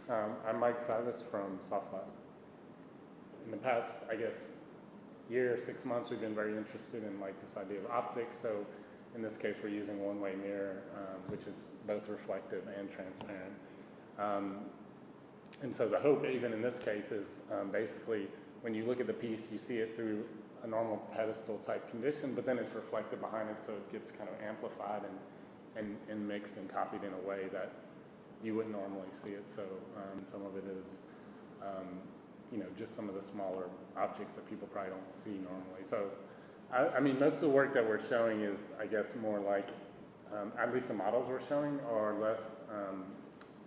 I'm Mike Szivos from SOFTlab. In the past, I guess, year or 6 months, we've been very interested in like this idea of optics. So in this case, we're using one-way mirror, which is both reflective and transparent. And so the hope, even in this case, is basically when you look at the piece, you see it through a normal pedestal type condition, but then it's reflected behind it, so it gets kind of amplified and mixed and copied in a way that you wouldn't normally see it. So some of it is, just some of the smaller objects that people probably don't see normally. So, I mean, most of the work that we're showing is, I guess, more like, at least the models we're showing are less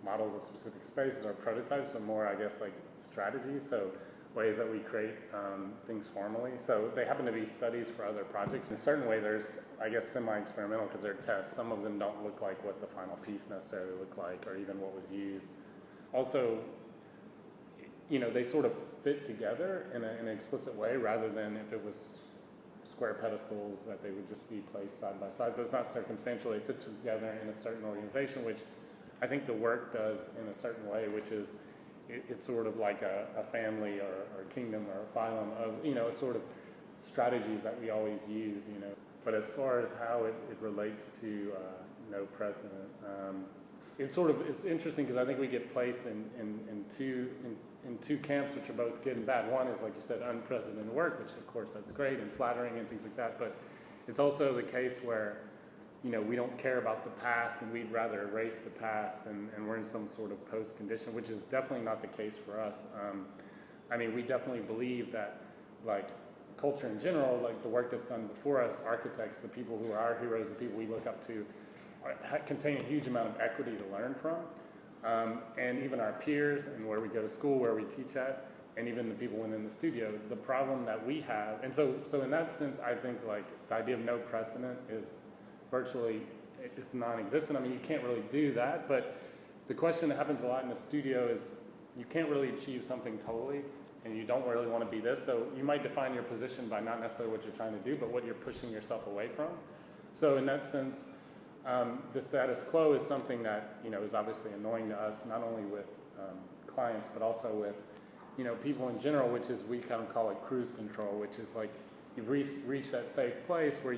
models of specific spaces or prototypes, and more, I guess, like strategies. So ways that we create things formally. So they happen to be studies for other projects. In a certain way, there's, I guess, semi-experimental because they're tests. Some of them don't look like what the final piece necessarily looked like or even what was used. Also, they sort of fit together in an explicit way rather than if it was square pedestals that they would just be placed side by side. So it's not circumstantial. They fit together in a certain organization, which I think the work does in a certain way, which is it's sort of like a family or a kingdom or a phylum of, sort of strategies that we always use, But as far as how it relates to no precedent, it's interesting because I think we get placed in two camps, which are both good and bad. One is, like you said, unprecedented work, which of course that's great and flattering and things like that, but it's also the case where we don't care about the past and we'd rather erase the past and we're in some sort of post condition, which is definitely not the case for us. We definitely believe that, like, culture in general, like the work that's done before us, architects, the people who are our heroes, the people we look up to, contain a huge amount of equity to learn from. And even our peers and where we go to school, where we teach at, and even the people within the studio, the problem that we have, and so in that sense, I think like the idea of no precedent is virtually, it's non-existent. I mean, you can't really do that, but the question that happens a lot in the studio is you can't really achieve something totally, and you don't really want to be this, so you might define your position by not necessarily what you're trying to do, but what you're pushing yourself away from. So in that sense, the status quo is something that, is obviously annoying to us, not only with clients, but also with, people in general, which is, we kind of call it cruise control, which is like you've reached that safe place where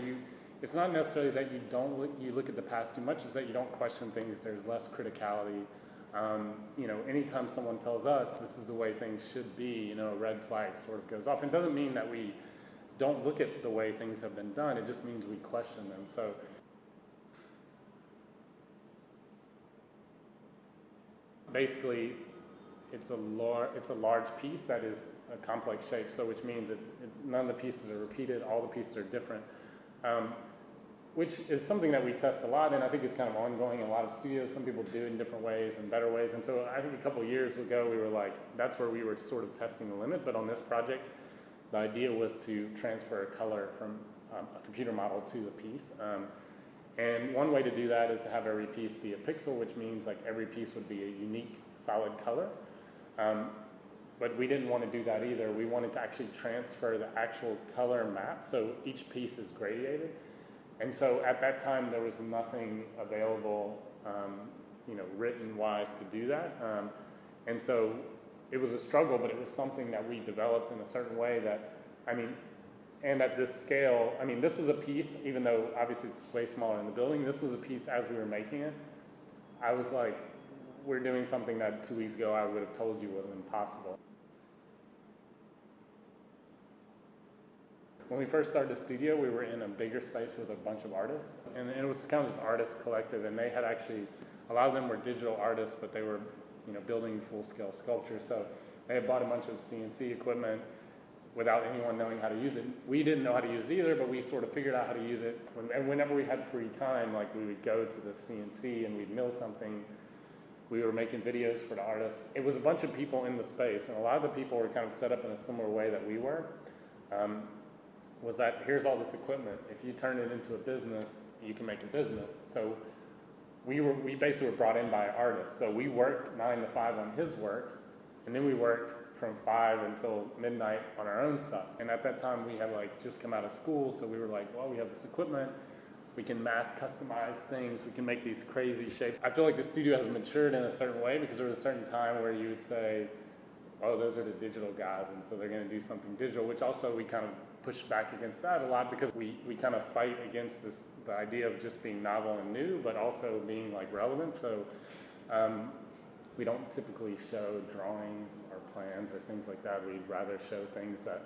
it's not necessarily that you look at the past too much, it's that you don't question things, there's less criticality. Anytime someone tells us this is the way things should be, a red flag sort of goes off. It doesn't mean that we don't look at the way things have been done, it just means we question them. So basically, it's a large piece that is a complex shape, so which means none of the pieces are repeated, all the pieces are different. Which is something that we test a lot, and I think is kind of ongoing in a lot of studios. Some people do it in different ways and better ways, and so I think a couple of years ago we were like, that's where we were sort of testing the limit, but on this project, the idea was to transfer a color from a computer model to the piece. And one way to do that is to have every piece be a pixel, which means like every piece would be a unique solid color. But we didn't want to do that either. We wanted to actually transfer the actual color map, so each piece is gradiated. And so at that time, there was nothing available, written-wise to do that. And so it was a struggle, but it was something that we developed in a certain way that, and at this scale, this was a piece, even though obviously it's way smaller in the building, this was a piece as we were making it. I was like, we're doing something that 2 weeks ago I would have told you was impossible. When we first started the studio, we were in a bigger space with a bunch of artists, and it was kind of this artist collective, and they had actually, a lot of them were digital artists, but they were, building full-scale sculptures, so they had bought a bunch of CNC equipment without anyone knowing how to use it. We didn't know how to use it either, but we sort of figured out how to use it, and whenever we had free time, like we would go to the CNC and we'd mill something. We were making videos for the artists. It was a bunch of people in the space, and a lot of the people were kind of set up in a similar way that we were. Was that here's all this equipment. If you turn it into a business, you can make a business. So we basically were brought in by artists. So we worked 9 to 5 on his work, and then we worked from 5 until midnight on our own stuff. And at that time, we had just come out of school, so we were like, well, we have this equipment. we can mass customize things, we can make these crazy shapes. I feel like the studio has matured in a certain way because there was a certain time where you would say, oh, those are the digital guys, and so they're going to do something digital, which also we kind of push back against that a lot because we kind of fight against the idea of just being novel and new, but also being like relevant. So we don't typically show drawings or plans or things like that. We'd rather show things that,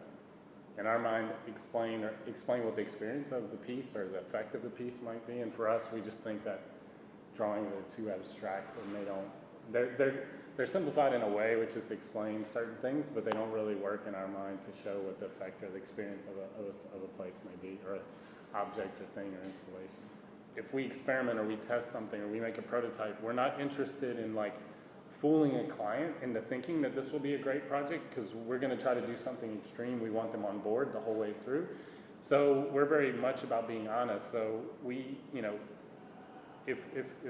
in our mind, explain what the experience of the piece or the effect of the piece might be. And for us, we just think that drawings are too abstract, and they're simplified in a way, which is to explain certain things, but they don't really work in our mind to show what the effect or the experience of a place may be, or an object or thing or installation. If we experiment or we test something or we make a prototype, we're not interested in like fooling a client into thinking that this will be a great project, because we're going to try to do something extreme. We want them on board the whole way through. So we're very much about being honest. So we, if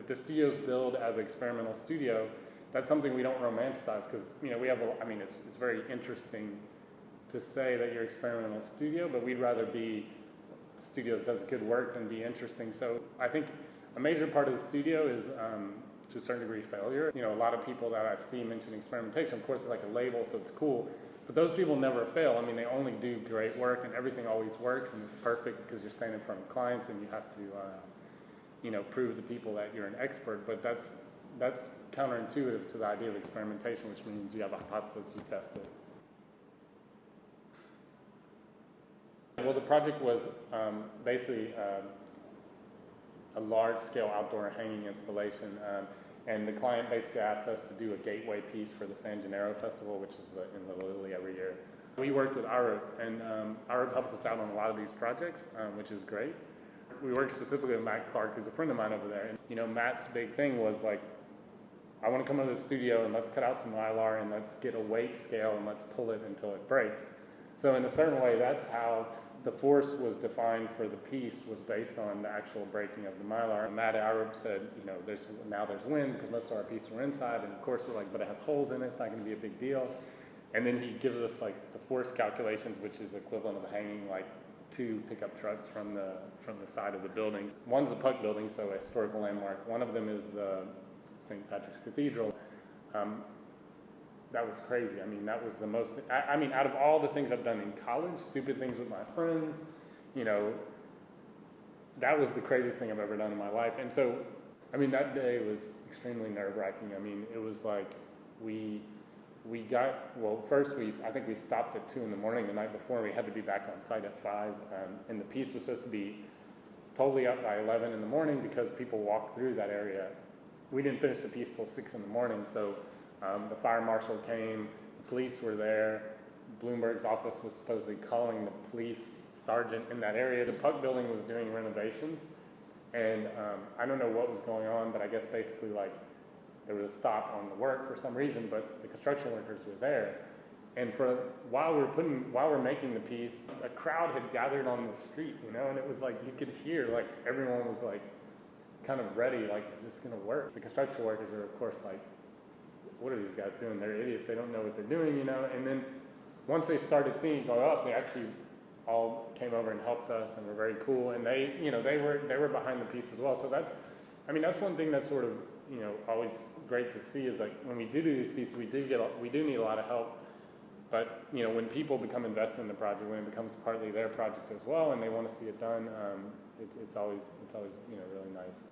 the studio's billed as an experimental studio, that's something we don't romanticize, because we have it's very interesting to say that you're an experimental studio, but we'd rather be a studio that does good work than be interesting. So I think a major part of the studio is to a certain degree failure. A lot of people that I see mention experimentation, of course it's like a label, so it's cool, but those people never fail. They only do great work and everything always works and it's perfect because you're standing in front of clients and you have to prove to people that you're an expert. But that's counterintuitive to the idea of experimentation, which means you have a hypothesis, you test it. Well, the project was basically a large-scale outdoor hanging installation, and the client basically asked us to do a gateway piece for the San Gennaro Festival, which is in the Lily every year. We worked with Arup, and Arup helps us out on a lot of these projects, which is great. We worked specifically with Matt Clark, who's a friend of mine over there, and Matt's big thing was like, I want to come into the studio and let's cut out some mylar and let's get a weight scale and let's pull it until it breaks. So in a certain way, that's how the force was defined for the piece, was based on the actual breaking of the mylar. And Matt Arup said, there's wind because most of our pieces were inside, and of course we're like, but it has holes in it, it's not going to be a big deal. And then he gives us like the force calculations, which is equivalent of hanging like 2 pickup trucks from the side of the building. One's a Puck building, so a historical landmark. One of them is the St. Patrick's Cathedral. That was crazy. That was the most, out of all the things I've done in college, stupid things with my friends, that was the craziest thing I've ever done in my life. And so, that day was extremely nerve-wracking. It was like I think we stopped at 2 in the morning the night before. We had to be back on site at 5, and the piece was supposed to be totally up by 11 in the morning because people walked through that area. We didn't finish the piece till 6 in the morning, so the fire marshal came, the police were there, Bloomberg's office was supposedly calling the police sergeant in that area. The Puck building was doing renovations, and I don't know what was going on, but I guess basically like there was a stop on the work for some reason, but the construction workers were there. And while we're making the piece, a crowd had gathered on the street, and it was like you could hear like everyone was like kind of ready, like, is this going to work? The construction workers are, of course, like, what are these guys doing? They're idiots. They don't know what they're doing, And then once they started seeing it go up, they actually all came over and helped us and were very cool. And they were behind the piece as well. So that's one thing that's sort of, always great to see is like when we do these pieces, we do need a lot of help. But, when people become invested in the project, when it becomes partly their project as well, and they want to see it done, it's always really nice.